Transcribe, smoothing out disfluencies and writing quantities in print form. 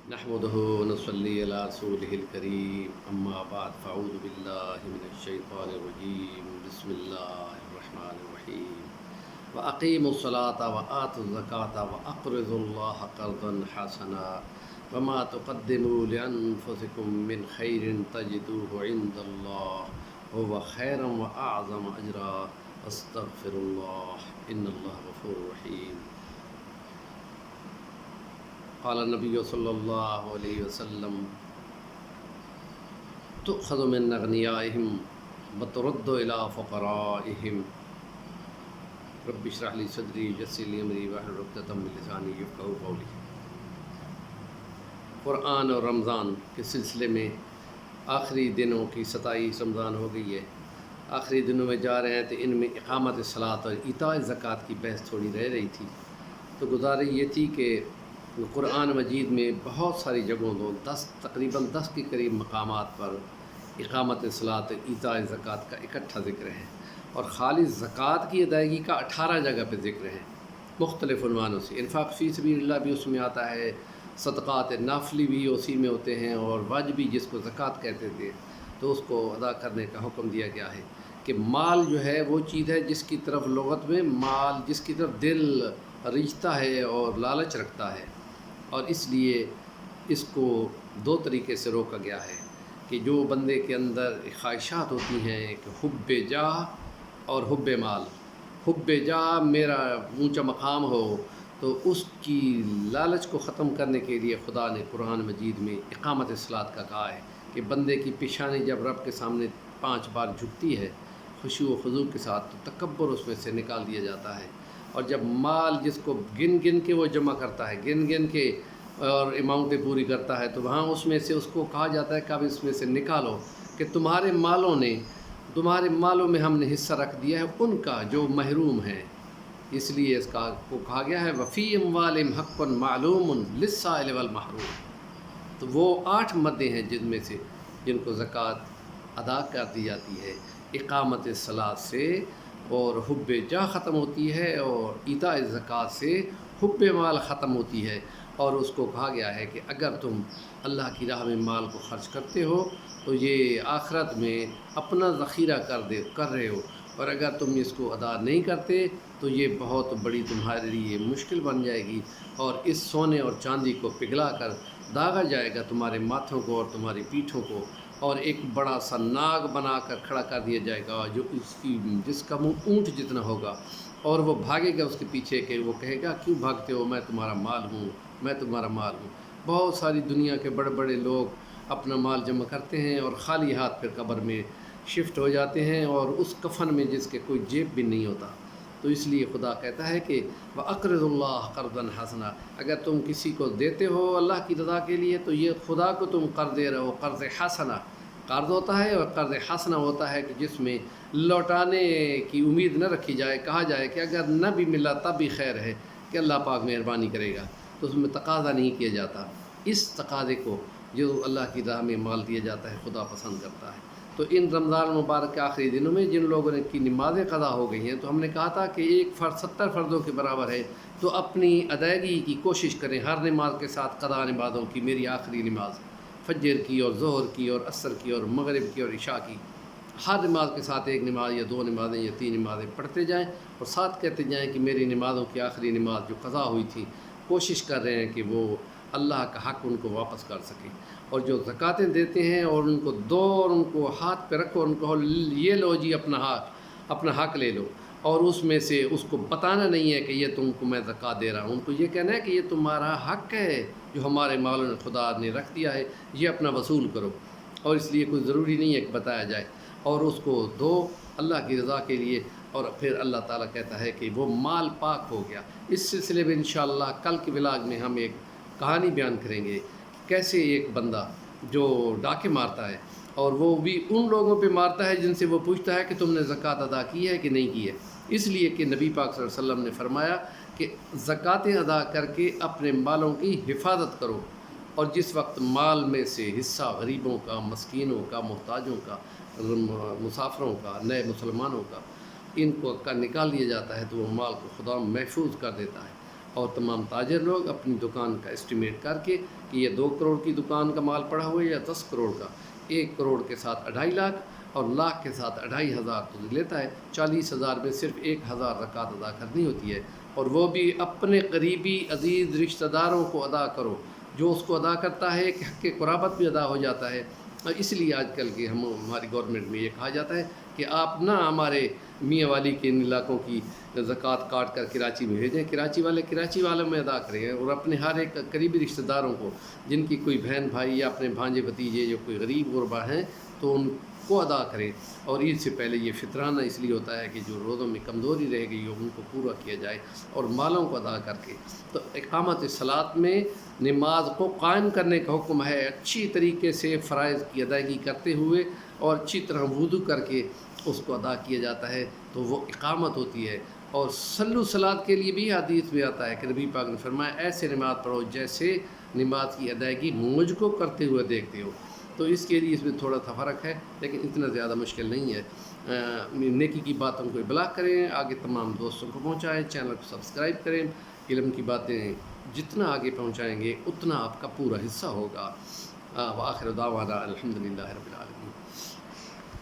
نحمده ونصلي على رسوله الكريم اما بعد فاعوذ بالله من الشيطان الرجيم بسم الله الرحمن الرحيم واقيموا الصلاة وآتوا الزكاة واقرضوا الله قرضا حسنا وما تقدموا لانفسكم من خير تجدوه عند الله هو خيرا واعظم اجرا استغفر الله ان الله غفور رحيم. قال النبی صلی اللہ علیہ وسلم تؤخذ من اغنیائهم وترد الى فقرائهم رب اشرح لي صدری ویسر لي امری واحلل عقدۃ من لسانی یفقهوا قولی. قرآن اور رمضان کے سلسلے میں آخری دنوں کی 27 رمضان ہو گئی ہے. آخری دنوں میں جا رہے ہیں تو ان میں اقامت صلاۃ اور ایتاء زکوٰۃ کی بحث تھوڑی رہ رہی تھی. تو گزارش یہ تھی کہ قرآن مجید میں بہت ساری جگہوں تقریباً 10 کے قریب مقامات پر اقامت صلاۃ ایتاء زکوٰۃ کا اکٹھا ذکر ہے اور خالص زکوٰۃ کی ادائیگی کا 18 جگہ پہ ذکر ہے مختلف عنوانوں سے. انفاق فی سبیل اللہ بھی اس میں آتا ہے، صدقات نافلی بھی اسی میں ہوتے ہیں، اور واجبی جس کو زکوٰۃ کہتے تھے تو اس کو ادا کرنے کا حکم دیا گیا ہے کہ مال جو ہے وہ چیز ہے جس کی طرف لغت میں مال جس کی طرف دل ریجھتا ہے اور لالچ رکھتا ہے، اور اس لیے اس کو 2 طریقے سے روکا گیا ہے کہ جو بندے کے اندر خواہشات ہوتی ہیں کہ حب جاہ اور حب مال. حب جاہ میرا اونچا مقام ہو، تو اس کی لالچ کو ختم کرنے کے لیے خدا نے قرآن مجید میں اقامت صلاۃ کا کہا ہے کہ بندے کی پیشانی جب رب کے سامنے 5 بار جھکتی ہے خشوع و خضوع کے ساتھ تو تکبر اس میں سے نکال دیا جاتا ہے. اور جب مال جس کو گن گن کے وہ جمع کرتا ہے، گن گن کے اور اماؤنٹیں پوری کرتا ہے، تو وہاں اس میں سے اس کو کہا جاتا ہے کہ اب اس میں سے نکالو کہ تمہارے مالوں میں ہم نے حصہ رکھ دیا ہے ان کا جو محروم ہیں. اس لیے اس کا کو کہا گیا ہے وفی اموالہم حق معلوم للسائل والمحروم. تو وہ 8 مدیں ہیں جن میں سے جن کو زکوٰۃ ادا کر دی جاتی ہے اقامت صلاۃ سے، اور حب جاہ ختم ہوتی ہے، اور ایتاء زکوٰۃ سے حب مال ختم ہوتی ہے. اور اس کو کہا گیا ہے کہ اگر تم اللہ کی راہ میں مال کو خرچ کرتے ہو تو یہ آخرت میں اپنا ذخیرہ کر رہے ہو، اور اگر تم اس کو ادا نہیں کرتے تو یہ بہت بڑی تمہارے لیے مشکل بن جائے گی، اور اس سونے اور چاندی کو پگھلا کر داغا جائے گا تمہارے ماتھوں کو اور تمہاری پیٹھوں کو، اور ایک بڑا سا ناگ بنا کر کھڑا کر دیا جائے گا جو جس کا منہ اونٹ جتنا ہوگا، اور وہ بھاگے گا اس کے پیچھے کہ وہ کہے گا کیوں بھاگتے ہو، میں تمہارا مال ہوں، میں تمہارا مال ہوں. بہت ساری دنیا کے بڑے بڑے لوگ اپنا مال جمع کرتے ہیں اور خالی ہاتھ پھر قبر میں شفٹ ہو جاتے ہیں، اور اس کفن میں جس کے کوئی جیب بھی نہیں ہوتا. تو اس لیے خدا کہتا ہے کہ وَأَقْرِضُوا اللَّهَ قَرْضًا حَسَنًا، اگر تم کسی کو دیتے ہو اللہ کی رضا کے لیے تو یہ خدا کو تم قرض دے رہے ہو. قرض حسنہ قرض ہوتا ہے، اور قرض حسنہ ہوتا ہے کہ جس میں لوٹانے کی امید نہ رکھی جائے، کہا جائے کہ اگر نہ بھی ملا تب بھی خیر ہے کہ اللہ پاک مہربانی کرے گا، تو اس میں تقاضا نہیں کیا جاتا. اس تقاضے کو جو اللہ کی راہ میں مال دیا جاتا ہے خدا پسند کرتا ہے. تو ان رمضان مبارک کے آخری دنوں میں جن لوگوں کی نمازیں قضا ہو گئی ہیں، تو ہم نے کہا تھا کہ ایک فرض 70 فرضوں کے برابر ہے، تو اپنی ادائیگی کی کوشش کریں ہر نماز کے ساتھ قضا نمازوں کی. میری آخری نماز فجر کی اور ظہر کی اور عصر کی اور مغرب کی اور عشاء کی، ہر نماز کے ساتھ ایک نماز یا 2 نمازیں یا 3 نمازیں پڑھتے جائیں، اور ساتھ کہتے جائیں کہ میری نمازوں کی آخری نماز جو قضا ہوئی تھی کوشش کر رہے ہیں کہ وہ اللہ کا حق ان کو واپس کر سکیں. اور جو زکوٰۃیں دیتے ہیں اور ان کو دو اور ان کو ہاتھ پہ رکھو، ان کو یہ لو جی اپنا حق لے لو، اور اس میں سے اس کو بتانا نہیں ہے کہ یہ تم کو میں زکوٰۃ دے رہا ہوں. ان کو یہ کہنا ہے کہ یہ تمہارا حق ہے جو ہمارے مالوں نے خدا نے رکھ دیا ہے، یہ اپنا وصول کرو. اور اس لیے کوئی ضروری نہیں ہے کہ بتایا جائے، اور اس کو دو اللہ کی رضا کے لیے. اور پھر اللہ تعالیٰ کہتا ہے کہ وہ مال پاک ہو گیا. اس سلسلے میں انشاءاللہ کل کے ولاگ میں ہم ایک کہانی بیان کریں گے، کیسے ایک بندہ جو ڈاکے مارتا ہے، اور وہ بھی ان لوگوں پہ مارتا ہے جن سے وہ پوچھتا ہے کہ تم نے زکوٰۃ ادا کی ہے کہ نہیں کی ہے. اس لیے کہ نبی پاک صلی اللہ علیہ وسلم نے فرمایا کہ زکوٰۃیں ادا کر کے اپنے مالوں کی حفاظت کرو، اور جس وقت مال میں سے حصہ غریبوں کا، مسکینوں کا، محتاجوں کا، مسافروں کا، نئے مسلمانوں کا، ان کو نکال دیا جاتا ہے تو وہ مال کو خدا محفوظ کر دیتا ہے. اور تمام تاجر لوگ اپنی دکان کا اسٹیمیٹ کر کے کہ یہ 2 کروڑ کی دکان کا مال پڑا ہوا ہے یا 10 کروڑ کا، 1 کروڑ کے ساتھ 2.5 لاکھ اور لاکھ کے ساتھ 2.5 ہزار تو لیتا ہے، 40,000 میں صرف 1,000 زکوٰۃ ادا کرنی ہوتی ہے، اور وہ بھی اپنے قریبی عزیز رشتہ داروں کو ادا کرو، جو اس کو ادا کرتا ہے کہ حق قرابت بھی ادا ہو جاتا ہے۔ اور اس لیے آج کل کے ہماری گورنمنٹ میں یہ کہا جاتا ہے کہ آپ نہ ہمارے میاں والی کے ان علاقوں کی زکوٰۃ کاٹ کر کراچی میں بھیجیں، کراچی والے کراچی والوں میں ادا کریں، اور اپنے ہر ایک قریبی رشتہ داروں کو جن کی کوئی بہن بھائی یا اپنے بھانجے بھتیجے جو کوئی غریب غربا ہیں تو ان کو ادا کریں۔ اور عید سے پہلے یہ فطرانہ اس لیے ہوتا ہے کہ جو روزوں میں کمزوری رہ گئی ہو ان کو پورا کیا جائے، اور مالوں کو ادا کر کے۔ تو اقامت صلاۃ میں نماز کو قائم کرنے کا حکم ہے، اچھی طریقے سے فرائض کی ادائیگی کرتے ہوئے اور اچھی طرح وضو کر کے اس کو ادا کیا جاتا ہے، تو وہ اقامت ہوتی ہے۔ اور صلو صلاۃ کے لیے بھی حدیث میں آتا ہے کہ نبی پاک نے فرمایا ایسے نماز پڑھو جیسے نماز کی ادائیگی مجھ کو کرتے ہوئے دیکھتے ہو۔ تو اس کے لیے اس میں تھوڑا سا فرق ہے، لیکن اتنا زیادہ مشکل نہیں ہے۔ نیکی کی باتوں کو ابلاغ کریں، آگے تمام دوستوں کو پہنچائیں، چینل کو سبسکرائب کریں، علم کی باتیں جتنا آگے پہنچائیں گے اتنا آپ کا پورا حصہ ہوگا۔ وآخر دعوانا الحمدللہ رب العالمین۔